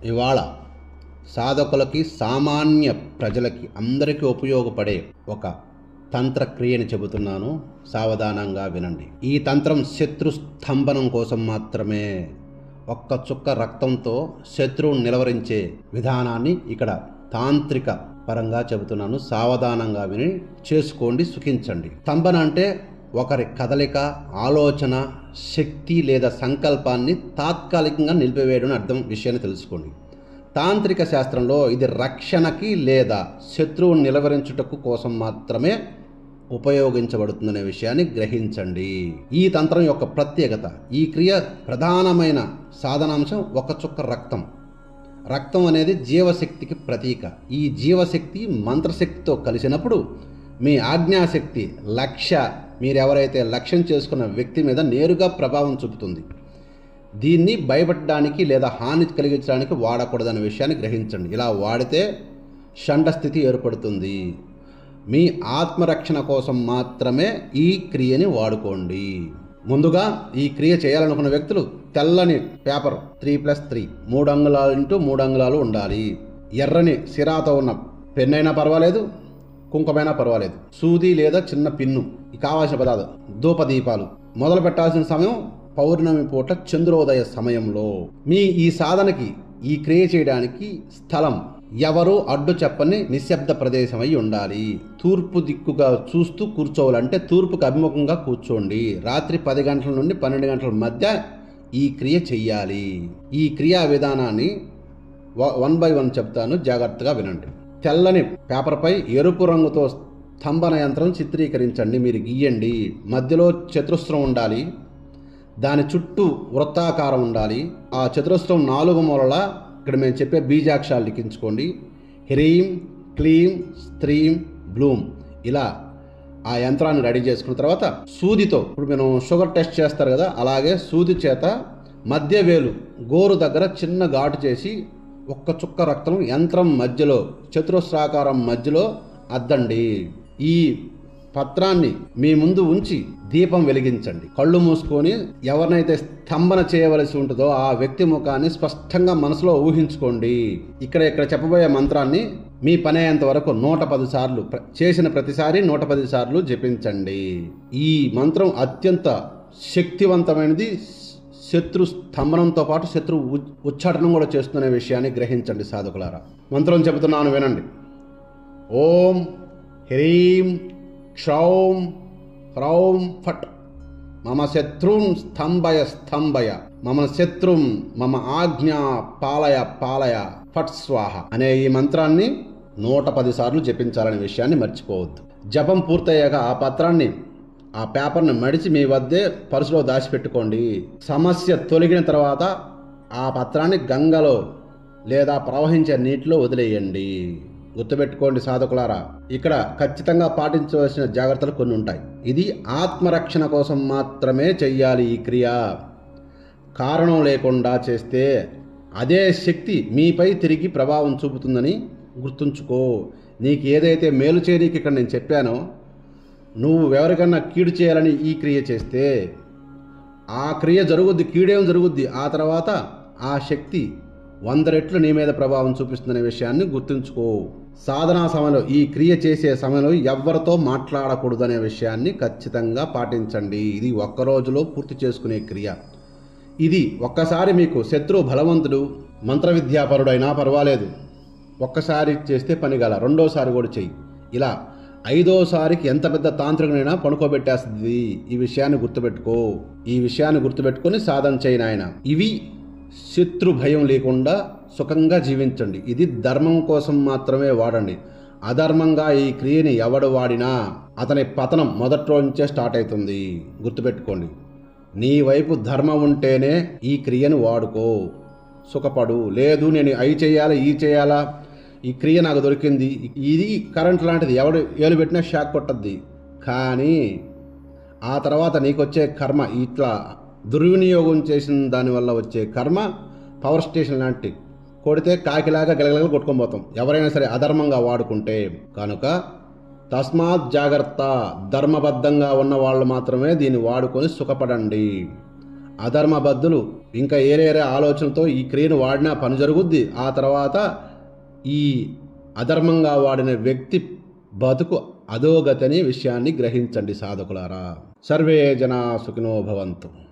ఇవాళ సాధకులకి, సామాన్య ప్రజలకి అందరికీ ఉపయోగపడే ఒక తంత్రక్రియని చెబుతున్నాను, సావధానంగా వినండి. ఈ తంత్రం శత్రు స్తంభనం కోసం మాత్రమే. ఒక్క చుక్క రక్తంతో శత్రువును నిలవరించే విధానాన్ని ఇక్కడ తాంత్రిక పరంగా చెబుతున్నాను. సావధానంగా విని చేసుకోండి, సుఖించండి. స్తంభన అంటే ఒకరి కదలిక, ఆలోచన, శక్తి లేదా సంకల్పాన్ని తాత్కాలికంగా నిలిపివేయడం అర్థం. విషయాన్ని తెలుసుకోండి. తాంత్రిక శాస్త్రంలో ఇది రక్షణకి లేదా శత్రువును నిలవరించుటకు కోసం మాత్రమే ఉపయోగించబడుతుందనే విషయాన్ని గ్రహించండి. ఈ తంత్రం యొక్క ప్రత్యేకత, ఈ క్రియ ప్రధానమైన సాధనాంశం ఒక చుక్క రక్తం. రక్తం అనేది జీవశక్తికి ప్రతీక. ఈ జీవశక్తి మంత్రశక్తితో కలిసినప్పుడు మీ ఆజ్ఞాశక్తి మీరెవరైతే లక్ష్యం చేసుకున్న వ్యక్తి మీద నేరుగా ప్రభావం చూపుతుంది. దీన్ని భయపడడానికి లేదా హాని కలిగించడానికి వాడకూడదనే విషయాన్ని గ్రహించండి. ఇలా వాడితే షండస్థితి ఏర్పడుతుంది. మీ ఆత్మరక్షణ కోసం మాత్రమే ఈ క్రియని వాడుకోండి. ముందుగా ఈ క్రియ చేయాలనుకున్న వ్యక్తులు తెల్లని పేపర్ 3+3 3 అంగుళాలు ఇంటూ 3 అంగుళాలు ఉండాలి. ఎర్రని సిరాతో ఉన్న పెన్నైనా పర్వాలేదు, కుంకుమైనా పర్వాలేదు, సూది లేదా చిన్న పిన్ను, కావాల్సిన పదార్థాలు, ధూపదీపాలు. మొదలు పెట్టాల్సిన సమయం పౌర్ణమి పూట చంద్రోదయ సమయంలో. మీ ఈ సాధనకి, ఈ క్రియ చేయడానికి స్థలం ఎవరు అడ్డు చెప్పని నిశ్శబ్ద ప్రదేశం అయి ఉండాలి. తూర్పు దిక్కుగా చూస్తూ కూర్చోవాలంటే తూర్పుకు అభిముఖంగా కూర్చోండి. రాత్రి 10 గంటల నుండి 12 గంటల మధ్య ఈ క్రియ చెయ్యాలి. ఈ క్రియా విధానాన్ని 1 by 1 చెప్తాను, జాగ్రత్తగా వినండి. తెల్లని పేపర్పై ఎరుపు రంగుతో స్తంభన యంత్రం చిత్రీకరించండి. మీరు గీయండి. మధ్యలో చతురస్రం ఉండాలి. దాని చుట్టూ వృత్తాకారం ఉండాలి. ఆ చతురస్రం 4 మూలల ఇక్కడ మేము చెప్పే బీజాక్షరాలు లిఖించుకోండి. హ్రీం, క్లీం, స్త్రీం, బ్లూం. ఇలా ఆ యంత్రాన్ని రెడీ చేసుకున్న తర్వాత సూదితో, ఇప్పుడు మనం షుగర్ టెస్ట్ చేస్తారు కదా, అలాగే సూది చేత మధ్య వేలు గోరు దగ్గర చిన్న ఘాటు చేసి ఒక్క చుక్క రక్తం యంత్రం మధ్యలో, చతురస్రాకారం మధ్యలో అద్దండి. ఈ పత్రాన్ని మీ ముందు ఉంచి దీపం వెలిగించండి. కళ్ళు మూసుకొని ఎవరినైతే స్తంభన చేయవలసి ఉంటుందో ఆ వ్యక్తి ముఖాన్ని స్పష్టంగా మనసులో ఊహించుకోండి. ఇక్కడ చెప్పబోయే మంత్రాన్ని మీ పని అయ్యేంత వరకు 110 సార్లు, చేసిన ప్రతిసారి 110 సార్లు జపించండి. ఈ మంత్రం అత్యంత శక్తివంతమైనది. శత్రు స్తంభనంతో పాటు శత్రు ఉచ్చాటనం కూడా చేస్తున్న విషయాన్ని గ్రహించండి సాధకులారా. మంత్రం చెబుతున్నాను, వినండి. ఓం హ్రీం క్షౌం హ్రౌం ఫట్ మమ శత్రుం స్థంభయ స్థంభయ మమ శత్రుం మమ ఆజ్ఞా పాలయ పాలయ ఫట్ స్వాహ అనే ఈ మంత్రాన్ని 110 సార్లు జపించాలనే విషయాన్ని మర్చిపోవద్దు. జపం పూర్తయ్యాక ఆ పత్రాన్ని, ఆ పేపర్ని మడిచి మీ వద్దే పర్సులో దాచిపెట్టుకోండి. సమస్య తొలగిన తర్వాత ఆ పత్రాన్ని గంగలో లేదా ప్రవహించే నీటిలో వదిలేయండి. గుర్తుపెట్టుకోండి సాధకులారా, ఇక్కడ ఖచ్చితంగా పాటించవలసిన జాగ్రత్తలు కొన్ని ఉంటాయి. ఇది ఆత్మరక్షణ కోసం మాత్రమే చెయ్యాలి. ఈ క్రియ కారణం లేకుండా చేస్తే అదే శక్తి మీపై తిరిగి ప్రభావం చూపుతుందని గుర్తుంచుకో. నీకు ఏదైతే మేలు చేయనీకి ఇక్కడ నేను చెప్పానో, నువ్వు ఎవరికన్నా కీడు చేయాలని ఈ క్రియ చేస్తే ఆ క్రియ జరుగుద్ది, కీడేం జరుగుద్ది. ఆ తర్వాత ఆ శక్తి 100 రెట్లు నీ మీద ప్రభావం చూపిస్తుందనే విషయాన్ని గుర్తుంచుకో. సాధనా సమయంలో, ఈ క్రియ చేసే సమయంలో ఎవ్వరితో మాట్లాడకూడదనే విషయాన్ని ఖచ్చితంగా పాటించండి. ఇది ఒక్క రోజులో పూర్తి చేసుకునే క్రియ. ఇది ఒక్కసారి మీకు శత్రువు బలవంతుడు, మంత్ర విద్యాపరుడైనా పర్వాలేదు, ఒక్కసారి చేస్తే పనిగల. రెండోసారి కూడా చెయ్యి. ఇలా 5వసారికి ఎంత పెద్ద తాంత్రికునైనా పడుకోబెట్టేస్తుంది. ఈ విషయాన్ని గుర్తుపెట్టుకో. ఈ విషయాన్ని గుర్తుపెట్టుకొని సాధన చేయి నాయన. ఇవి శత్రు భయం లేకుండా సుఖంగా జీవించండి. ఇది ధర్మం కోసం మాత్రమే వాడండి. అధర్మంగా ఈ క్రియని ఎవడు వాడినా అతని పతనం మొదట్లో నుంచే స్టార్ట్ అవుతుంది. గుర్తుపెట్టుకోండి. నీ వైపు ధర్మం ఉంటేనే ఈ క్రియను వాడుకో, సుఖపడు. లేదు నేను అవి చేయాలా, ఈ చేయాలా, ఈ క్రియ నాకు దొరికింది, ఇది కరెంట్ లాంటిది, ఎవడు ఏలు పెట్టినా షాక్ కొట్టద్ది. కానీ ఆ తర్వాత నీకు వచ్చే కర్మ, ఇట్లా దుర్వినియోగం చేసిన దానివల్ల వచ్చే కర్మ పవర్ స్టేషన్ లాంటి, కొడితే కాకిలాగా గలగలగా కొట్టుకొని పోతాం ఎవరైనా సరే అధర్మంగా వాడుకుంటే. కనుక తస్మాత్ జాగ్రత్త. ధర్మబద్ధంగా ఉన్న వాళ్ళు మాత్రమే దీన్ని వాడుకొని సుఖపడండి. అధర్మబద్ధులు ఇంకా ఏరేరే ఆలోచనతో ఈ క్రియను వాడినా పని జరుగుద్ది. ఆ తర్వాత ఈ అధర్మంగా వాడిన వ్యక్తి బతుకు అధోగతి అనే విషయాన్ని గ్రహించండి సాధకులారా. సర్వే జనా సుఖినో భవంతు.